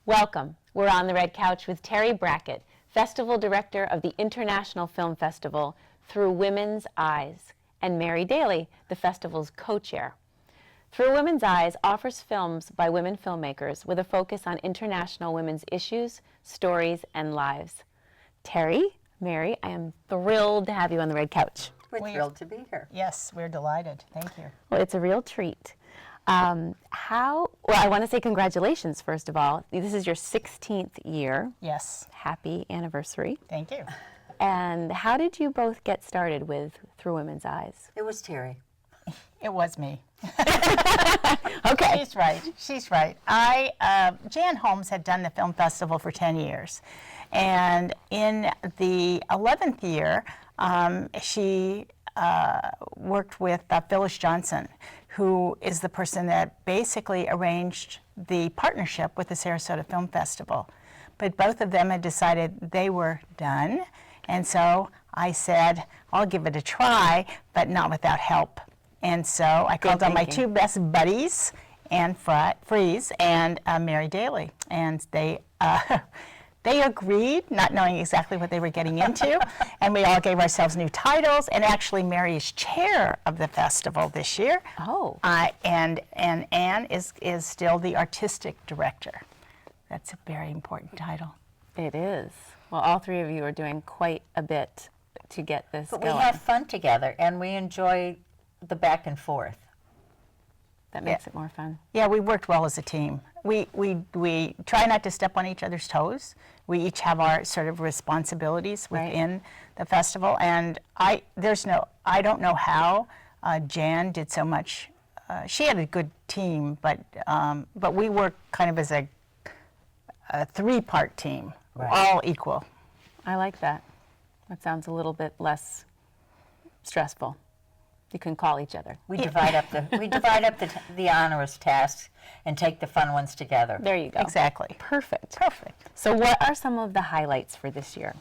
Welcome. We're on the red couch with Terry Brackett, Festival Director of the International Film Festival Through Women's Eyes, and Mary Dailey, the festival's co-chair. Through Women's Eyes offers films by women filmmakers with a focus on international women's issues, stories, and lives. Terry, Mary, I am thrilled to have you on the red couch. We're thrilled to be here. Yes, we're delighted. Thank you. Well, it's a real treat. Well, I want to say congratulations, first of all. This is your 16th year. Yes. Happy anniversary. Thank you. And how did you both get started with Through Women's Eyes? It was Terry. It was me. Okay. She's right. She's right. Jan Holmes had done the film festival for 10 years. And in the 11th year, she worked with Phyllis Johnson, who is the person that basically arranged the partnership with the Sarasota Film Festival. But both of them had decided they were done, and so I said, I'll give it a try, but not without help. And so I called on my two best buddies, Anne Fries and Mary Dailey, and they agreed, not knowing exactly what they were getting into, and we all gave ourselves new titles, and actually Mary is chair of the festival this year. Oh. And Anne is still the artistic director. That's a very important title. It is. Well, all three of you are doing quite a bit to get this But going. we have fun together, and we enjoy the back and forth. That makes it more fun. Yeah, we worked well as a team. We try not to step on each other's toes. We each have our sort of responsibilities within the festival, and I don't know how Jan did so much. She had a good team, but we worked kind of as a three-part team, all equal. I like that. That sounds a little bit less stressful. You can call each other. We divide up the onerous tasks and take the fun ones together. There you go. Exactly. Perfect. Perfect. So what are some of the highlights for this year?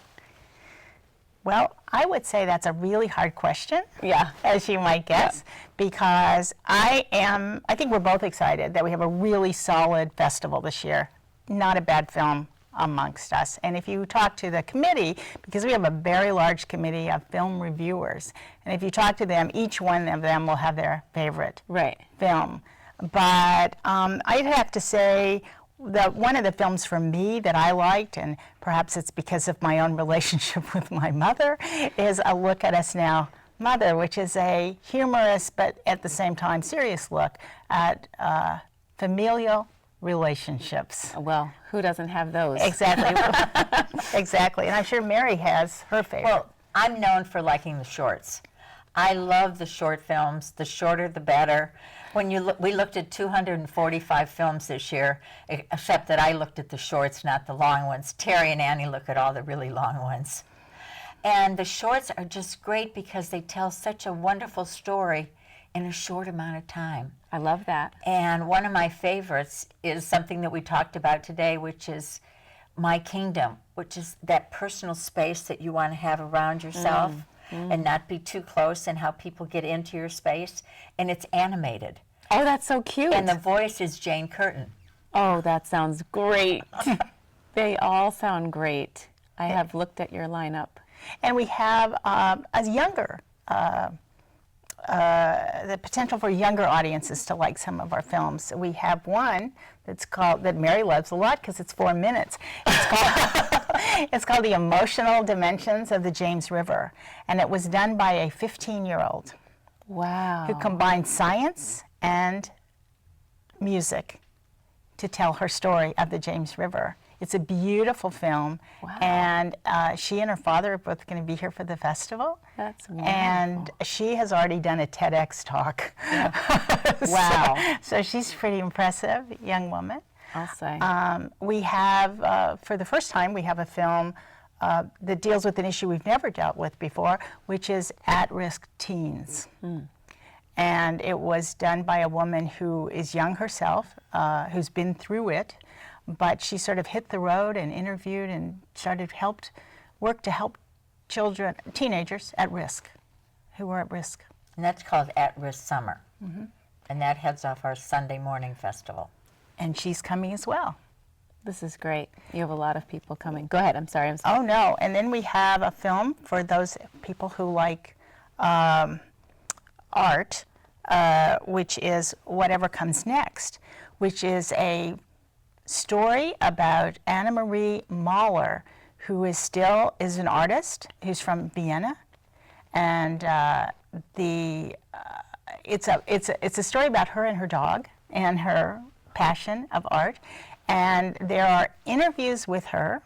Well, I would say that's a really hard question, Yeah. as you might guess, because I think we're both excited that we have a really solid festival this year. Not a bad film amongst us. And if you talk to the committee, because we have a very large committee of film reviewers, and if you talk to them, each one of them will have their favorite film. But I'd have to say that one of the films for me that I liked, and perhaps it's because of my own relationship with my mother, is A Look at Us Now, Mother, which is a humorous but at the same time serious look at familial relationships. Well, who doesn't have those? Exactly. Exactly. And I'm sure Mary has her favorite. Well, I'm known for liking the shorts. I love the short films. The shorter, the better. When we looked at 245 films this year, except that I looked at the shorts, not the long ones. Terry and Annie look at all the really long ones. And the shorts are just great because they tell such a wonderful story in a short amount of time. I love that. And one of my favorites is something that we talked about today, which is My Kingdom, which is that personal space that you want to have around yourself and not be too close, and how people get into your space. And it's animated. Oh, that's so cute. And the voice is Jane Curtin. Oh, that sounds great. They all sound great. I have looked at your lineup. And we have a younger the potential for younger audiences to like some of our films. We have one that Mary loves a lot because it's 4 minutes. It's called The Emotional Dimensions of the James River, and it was done by a 15-year-old Wow. who combined science and music to tell her story of the James River. It's a beautiful film, and she and her father are both going to be here for the festival. That's wonderful. And she has already done a TEDx talk. Wow. So she's pretty impressive, young woman. I'll say. We have, for the first time, we have a film that deals with an issue we've never dealt with before, which is at-risk teens. And it was done by a woman who is young herself, who's been through it, but she sort of hit the road and interviewed and work to help children, teenagers at risk, who were at risk. And that's called At Risk Summer. And that heads off our Sunday morning festival. And she's coming as well. This is great. You have a lot of people coming. Go ahead. I'm sorry. Oh, no. And then we have a film for those people who like art, which is Whatever Comes Next, which is a story about Anna Marie Mahler, who is an artist who's from Vienna. And it's a story about her and her dog and her passion of art. And there are interviews with her,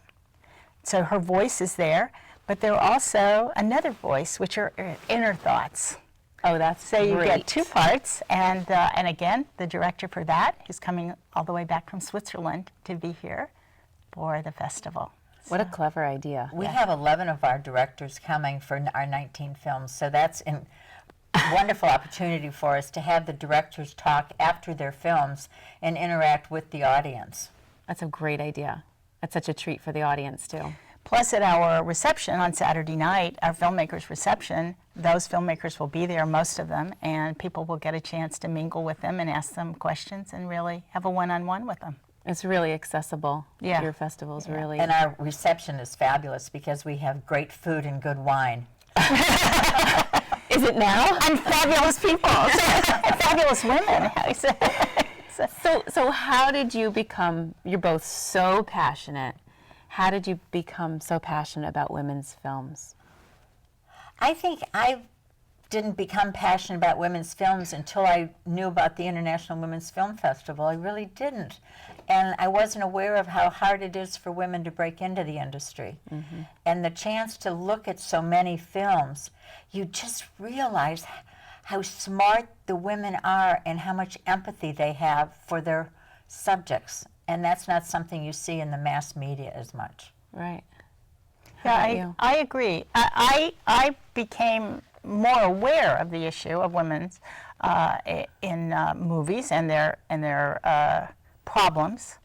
so her voice is there, but there are also another voice, which are inner thoughts. Oh, that's So you great. get two parts, and again, the director for that is coming all the way back from Switzerland to be here for the festival. What a clever idea. We have 11 of our directors coming for our 19 films, so that's a wonderful opportunity for us to have the directors talk after their films and interact with the audience. That's a great idea. That's such a treat for the audience, too. Plus, at our reception on Saturday night, our filmmakers reception, those filmmakers will be there, most of them, and people will get a chance to mingle with them and ask them questions and really have a one-on-one with them. It's really accessible. Yeah. Your festival's really. And our reception is fabulous because we have great food and good wine. Is it now? And fabulous people, and fabulous women. So how did you become, you're both so passionate, how did you become so passionate about women's films? I think I didn't become passionate about women's films until I knew about the International Women's Film Festival. I really didn't. And I wasn't aware of how hard it is for women to break into the industry. Mm-hmm. And the chance to look at so many films, you just realize how smart the women are and how much empathy they have for their subjects. And that's not something you see in the mass media as much. Right. Yeah, I agree. I became more aware of the issue of women's in movies and their problems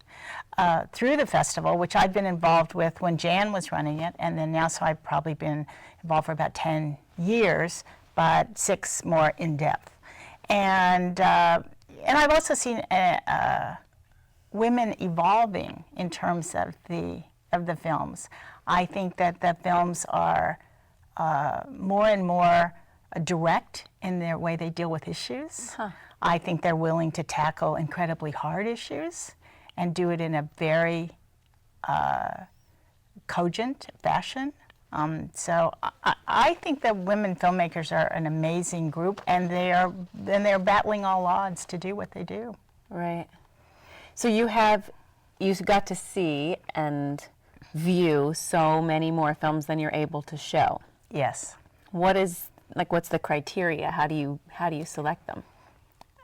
through the festival, which I've been involved with when Jan was running it, and then now, so I've probably been involved for about 10 years, but 6 more in depth. And I've also seen women evolving in terms of the films. I think that the films are more and more direct in their way they deal with issues. Huh. I think they're willing to tackle incredibly hard issues and do it in a very cogent fashion. So I think that women filmmakers are an amazing group, and they're battling all odds to do what they do. Right. So you got to see and view so many more films than you're able to show. Yes. What's the criteria? How do you select them?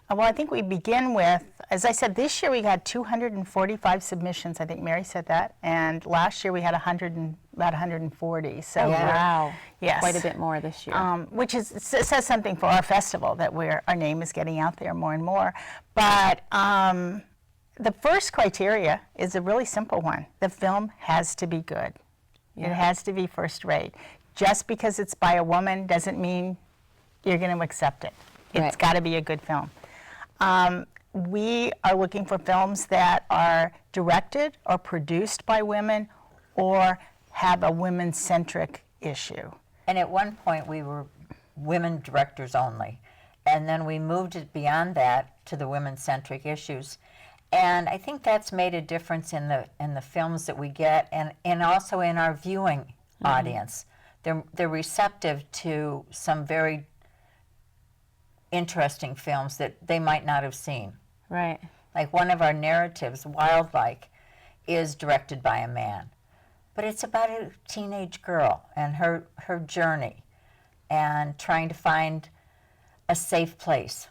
Well, I think we begin with, as I said, this year we had 245 submissions. I think Mary said that, and last year we had about 140. So wow, yes, quite a bit more this year. Which says something for our festival, that our name is getting out there more and more. But the first criteria is a really simple one. The film has to be good. Yeah. It has to be first rate. Just because it's by a woman doesn't mean you're going to accept it. It's got to be a good film. We are looking for films that are directed or produced by women or have a women-centric issue. And at one point we were women directors only. And then we moved it beyond that to the women-centric issues. And I think that's made a difference in the films that we get and also in our viewing audience. They're receptive to some very interesting films that they might not have seen. Right. Like one of our narratives, Wildlike, is directed by a man. But it's about a teenage girl and her journey and trying to find a safe place.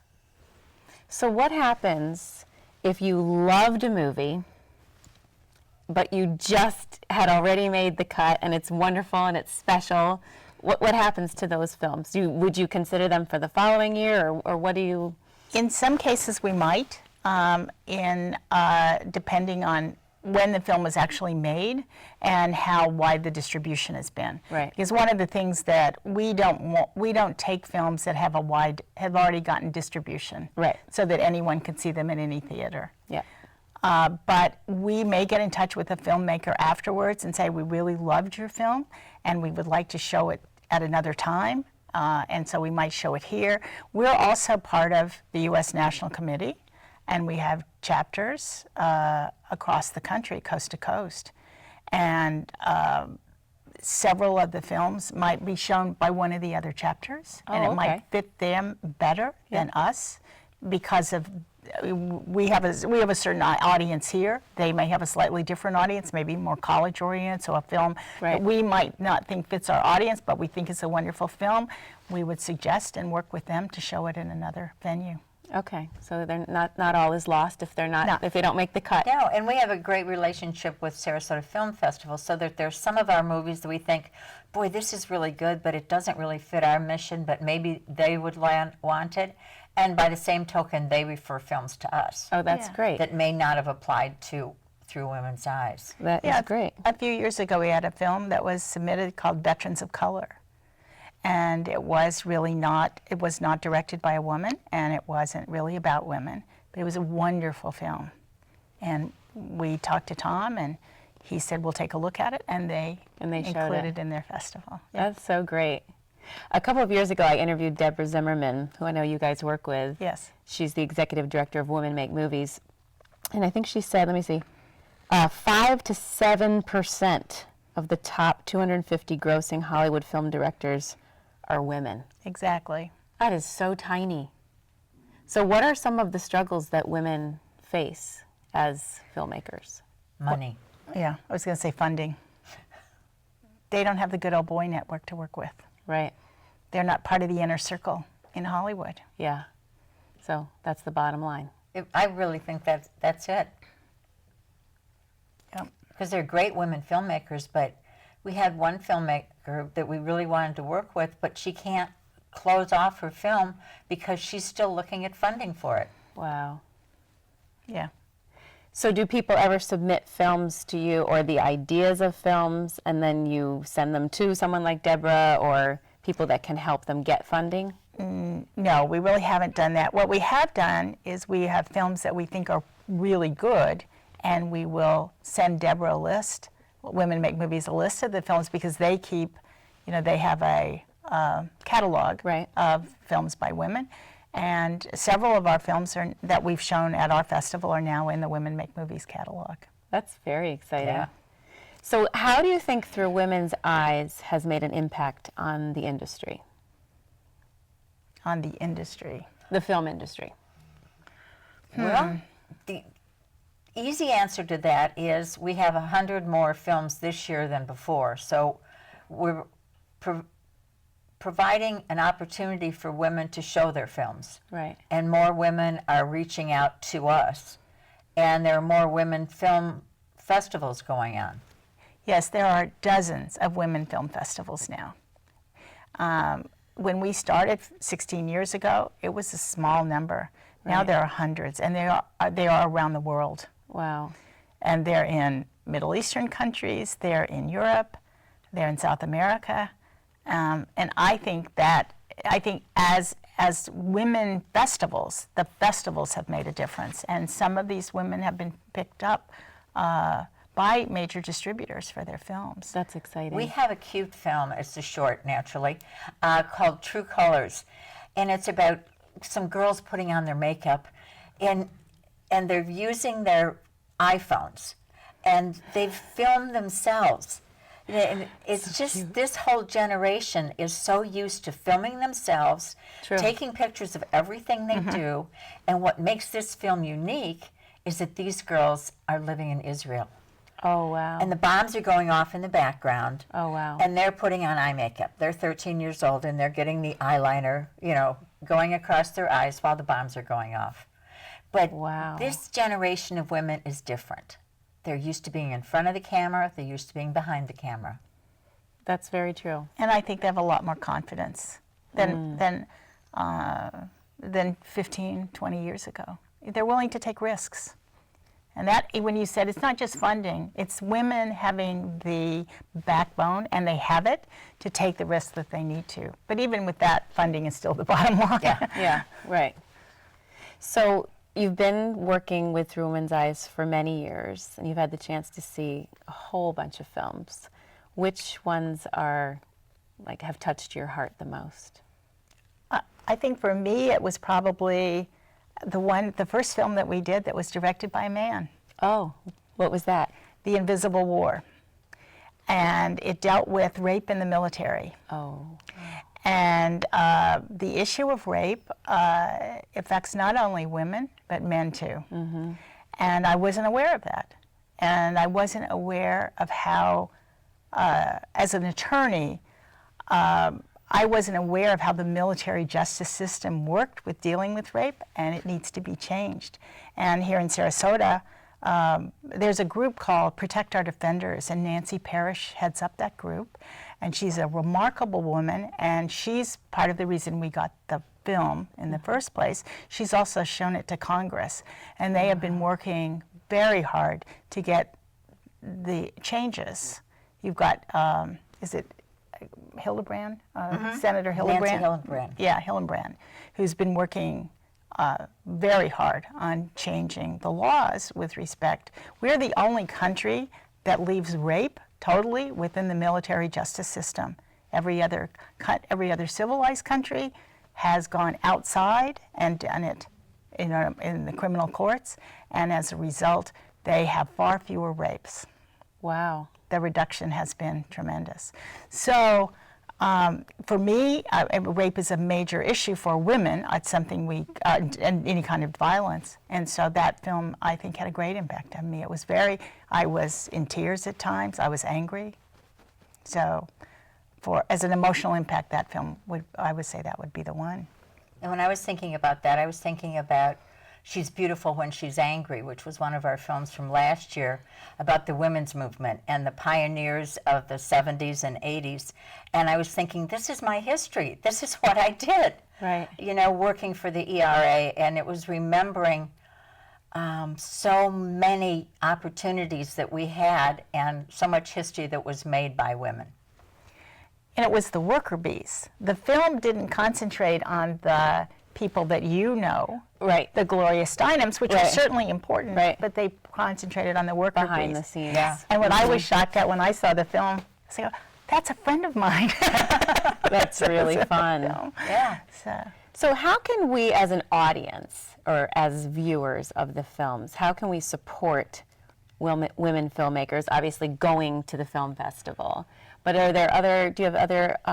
So what happens if you loved a movie, but you just had already made the cut and it's wonderful and it's special? What happens to those films? Would you consider them for the following year, or what do you? In some cases we might, depending on when the film was actually made and how wide the distribution has been. Right. Because one of the things that we don't take films that have already gotten distribution. Right. So that anyone can see them in any theater. Yeah. But we may get in touch with the filmmaker afterwards and say, we really loved your film and we would like to show it at another time. And so we might show it here. We're also part of the U.S. National Committee, and we have chapters across the country, coast to coast. And several of the films might be shown by one of the other chapters, and it might fit them better than us because of we have a certain audience here. They may have a slightly different audience, maybe more college oriented. So a film that we might not think fits our audience, but we think is a wonderful film, we would suggest and work with them to show it in another venue. Okay, so they're not all is lost if they're not if they don't make the cut. No, and we have a great relationship with Sarasota Film Festival, so that there's some of our movies that we think, boy, this is really good, but it doesn't really fit our mission, but maybe they would want it. And by the same token, they refer films to us. Oh, that's great. That may not have applied to Through Women's Eyes. That is great. A few years ago, we had a film that was submitted called Veterans of Color. And it was not directed by a woman, and it wasn't really about women, but it was a wonderful film. And we talked to Tom, and he said, we'll take a look at it, and they included it in their festival. That's so great. A couple of years ago, I interviewed Deborah Zimmerman, who I know you guys work with. Yes. She's the executive director of Women Make Movies. And I think she said, 5 to 7% of the top 250 grossing Hollywood film directors are women. Exactly. That is so tiny. So what are some of the struggles that women face as filmmakers? Money. Yeah, I was going to say funding. They don't have the good old boy network to work with. Right. They're not part of the inner circle in Hollywood. Yeah. So that's the bottom line. I really think that's it. Yep. Because they're great women filmmakers, but we had one filmmaker that we really wanted to work with, but she can't close off her film because she's still looking at funding for it. Wow. Yeah. So do people ever submit films to you or the ideas of films and then you send them to someone like Deborah or people that can help them get funding? No, we really haven't done that. What we have done is we have films that we think are really good, and we will send Deborah a list, Women Make Movies, a list of the films because they keep, they have a catalog of films by women. And several of our films that we've shown at our festival are now in the Women Make Movies catalog. That's very exciting. Yeah. So how do you think Through Women's Eyes has made an impact on the industry? On the industry? The film industry. Well, the easy answer to that is we have 100 more films this year than before. So we're providing an opportunity for women to show their films. Right. And more women are reaching out to us. And there are more women film festivals going on. Yes, there are dozens of women film festivals now. When we started 16 years ago, it was a small number. Now there are hundreds, and they are around the world. Wow. And they're in Middle Eastern countries, they're in Europe, they're in South America. And I think as women festivals, the festivals have made a difference. And some of these women have been picked up by major distributors for their films. That's exciting. We have a cute film, it's a short naturally, called True Colors. And it's about some girls putting on their makeup and they're using their iPhones and they've filmed themselves. And it's so just cute. This whole generation is so used to filming themselves, taking pictures of everything they do, and what makes this film unique is that these girls are living in Israel. Oh, wow. And the bombs are going off in the background. Oh, wow. And they're putting on eye makeup. They're 13 years old, and they're getting the eyeliner, going across their eyes while the bombs are going off. But this generation of women is different. They're used to being in front of the camera. They're used to being behind the camera. That's very true. And I think they have a lot more confidence than 15, 20 years ago. They're willing to take risks. And that, when you said it's not just funding, it's women having the backbone, and they have it, to take the risks that they need to. But even with that, funding is still the bottom line. Yeah, right. So You've been working with Through Women's Eyes for many years, and you've had the chance to see a whole bunch of films. Which ones are, like, have touched your heart the most? I think for me, it was probably the first film that we did that was directed by a man, Oh, what was that? The Invisible War. And it dealt with rape in the military. Oh. And the issue of rape affects not only women, but men too. Mm-hmm. And I wasn't aware of that. And I wasn't aware of how, as an attorney, I wasn't aware of how the military justice system worked with dealing with rape, and it needs to be changed. And here in Sarasota, there's a group called Protect Our Defenders, and Nancy Parrish heads up that group. And she's a remarkable woman, and she's part of the reason we got the film in the first place. She's also shown it to Congress, and they have been working very hard to get the changes. You've got, is it Hildebrand? Senator Hildebrand? Nancy Hildebrand. Yeah, Hildebrand, who's been working very hard on changing the laws with respect. We're the only country that leaves rape totally within the military justice system. Every other civilized country has gone outside and done it in the criminal courts, and as a result, they have far fewer rapes. Wow. The reduction has been tremendous. So for me, rape is a major issue for women. It's something and any kind of violence. And so that film, I think, had a great impact on me. I was in tears at times. I was angry. So as an emotional impact, that film, I would say that would be the one. And when I was thinking about that, I was thinking about She's Beautiful When She's Angry, which was one of our films from last year about the women's movement and the pioneers of the 70s and 80s. And I was thinking, this is my history. This is what I did. Right. You know, working for the ERA. And it was remembering so many opportunities that we had and so much history that was made by women. And it was the worker bees. The film didn't concentrate on the people that you know, Right. the Gloria Steinems, which are Right. certainly important, Right. but they concentrated on the worker Behind bees. the scenes. Yeah. And what I was shocked at when I saw the film, I said, that's a friend of mine. That's really fun. Yeah. So how can we as an audience or as viewers of the films, how can we support women filmmakers, obviously going to the film festival? But do you have other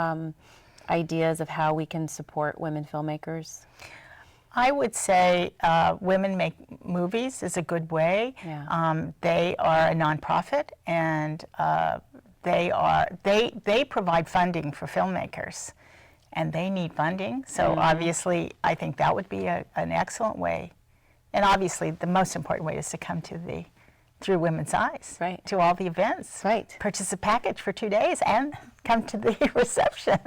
ideas of how we can support women filmmakers? I would say Women Make Movies is a good way. Yeah. They are a nonprofit, and they provide funding for filmmakers, and they need funding. So obviously, I think that would be an excellent way. And obviously, the most important way is to come to the Through Women's Eyes, Right. to all the events. Right. Purchase a package for 2 days and come to the reception.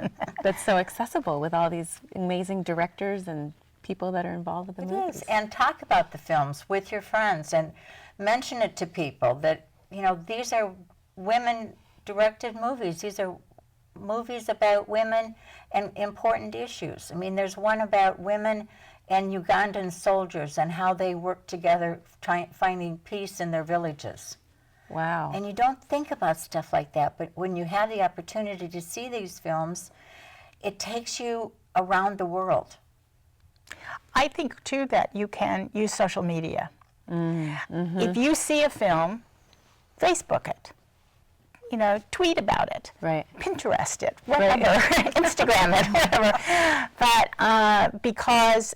That's so accessible with all these amazing directors and people that are involved with the It movies. is. And talk about the films with your friends and mention it to people that, you know, these are women-directed movies. These are movies about women and important issues. I mean, there's one about women and Ugandan soldiers and how they work together finding peace in their villages. Wow. And you don't think about stuff like that, but when you have the opportunity to see these films, it takes you around the world. I think, too, that you can use social media. If you see a film, Facebook it. You know, tweet about it. Right. Pinterest it, whatever, Instagram it, whatever. But because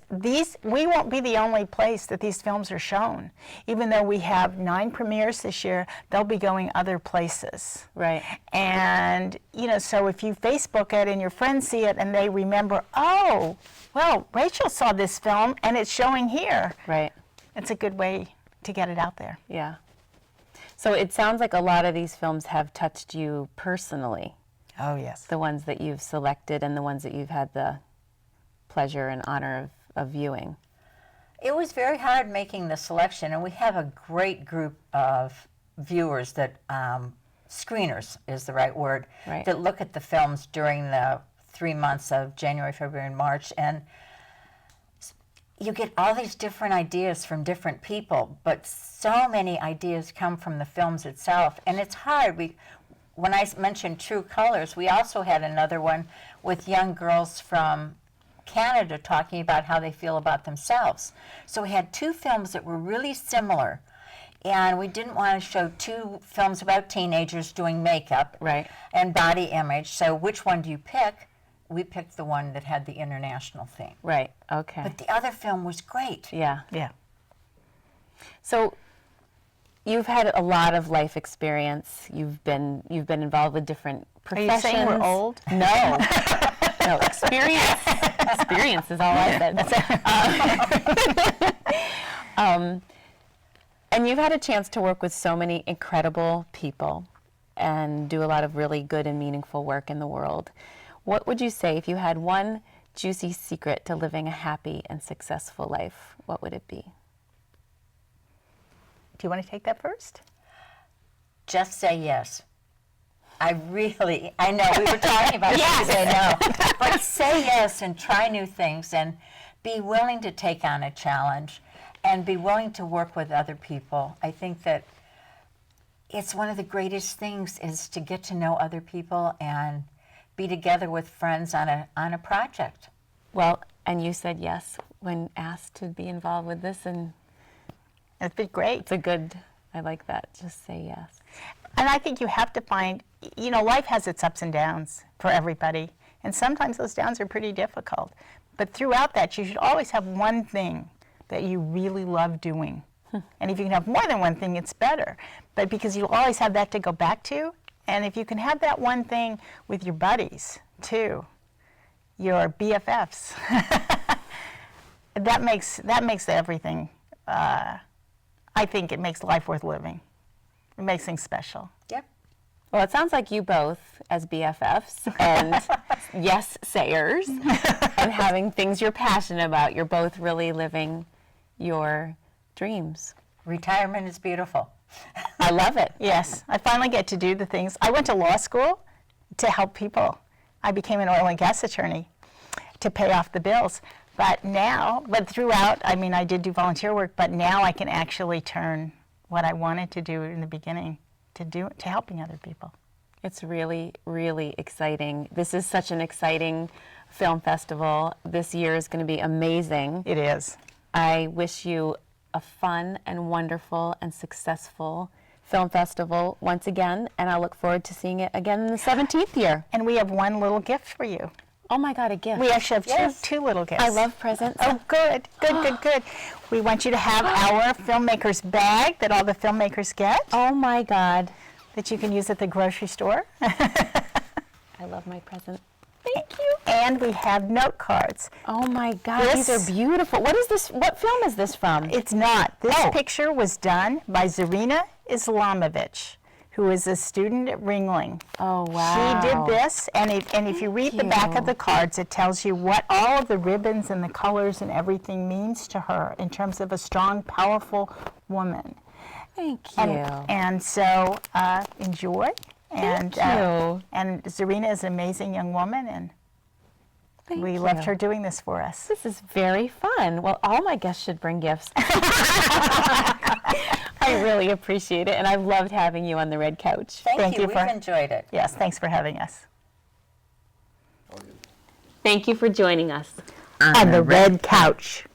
we won't be the only place that these films are shown. Even though we have 9 premieres this year, they'll be going other places. Right. And, you know, so if you Facebook it and your friends see it and they remember, oh, well, Rachel saw this film and it's showing here. Right. It's a good way to get it out there. Yeah. So it sounds like a lot of these films have touched you personally, Oh, yes. the ones that you've selected and the ones that you've had the pleasure and honor of viewing. It was very hard making the selection, and we have a great group of viewers that, screeners is the right word, Right. that look at the films during the 3 months of January, February, and March. And you get all these different ideas from different people, but so many ideas come from the films itself, and it's hard. When I mentioned True Colors, we also had another one with young girls from Canada talking about how they feel about themselves. So we had two films that were really similar, and we didn't want to show two films about teenagers doing makeup Right. and body image. So which one do you pick? We picked the one that had the international theme. Right. Okay. But the other film was great. Yeah. Yeah. So you've had a lot of life experience. You've been involved with different Are professions. you saying we're old? No. No, experience. Experience is all I said. And you've had a chance to work with so many incredible people and do a lot of really good and meaningful work in the world. What would you say if you had one juicy secret to living a happy and successful life? What would it be? Do you want to take that first? Just say yes. I know we were talking about yes. Say no, but say yes and try new things and be willing to take on a challenge and be willing to work with other people. I think that it's one of the greatest things is to get to know other people and be together with friends on a project. Well, and you said yes when asked to be involved with this, and It'd be great. it's a good, I like that, just say yes. And I think you have to find, life has its ups and downs for everybody. And sometimes those downs are pretty difficult. But throughout that, you should always have one thing that you really love doing. And if you can have more than one thing, it's better. But because you'll always have that to go back to. And if you can have that one thing with your buddies, too, your BFFs, that makes everything, I think it makes life worth living. It makes things special. Yep. Well, it sounds like you both, as BFFs and yes sayers, and having things you're passionate about, you're both really living your dreams. Retirement is beautiful. I love it. Yes, I finally get to do the things. I went to law school to help people. I became an oil and gas attorney to pay off the bills. But throughout, I did do volunteer work, but now I can actually turn what I wanted to do in the beginning to helping other people. It's really, really exciting. This is such an exciting film festival. This year is going to be amazing. It is. I wish you a fun and wonderful and successful film festival once again, and I look forward to seeing it again in the 17th year. And we have one little gift for you. Oh my God, a gift. We actually have Yes. two little gifts. I love presents. Oh, good. We want you to have our filmmakers bag that all the filmmakers get, Oh my God. that you can use at the grocery store. I love my present. Thank you. And we have note cards. Oh my God, these This- are beautiful. What is this? What film is this from? It's not. This Oh. picture was done by Zarina Islamovich, who is a student at Ringling. Oh wow. She did this, and if you read the back of you. the cards, it tells you what all of the ribbons and the colors and everything means to her in terms of a strong, powerful woman. Thank you. And so enjoy. Thank you. And Zarina is an amazing young woman, and Thank we you. loved her doing this for us. This is very fun. Well, all my guests should bring gifts. I really appreciate it, and I've loved having you on the red couch. Thank you. you for- We've enjoyed it. Yes, thanks for having us. Thank you for joining us. On the red couch.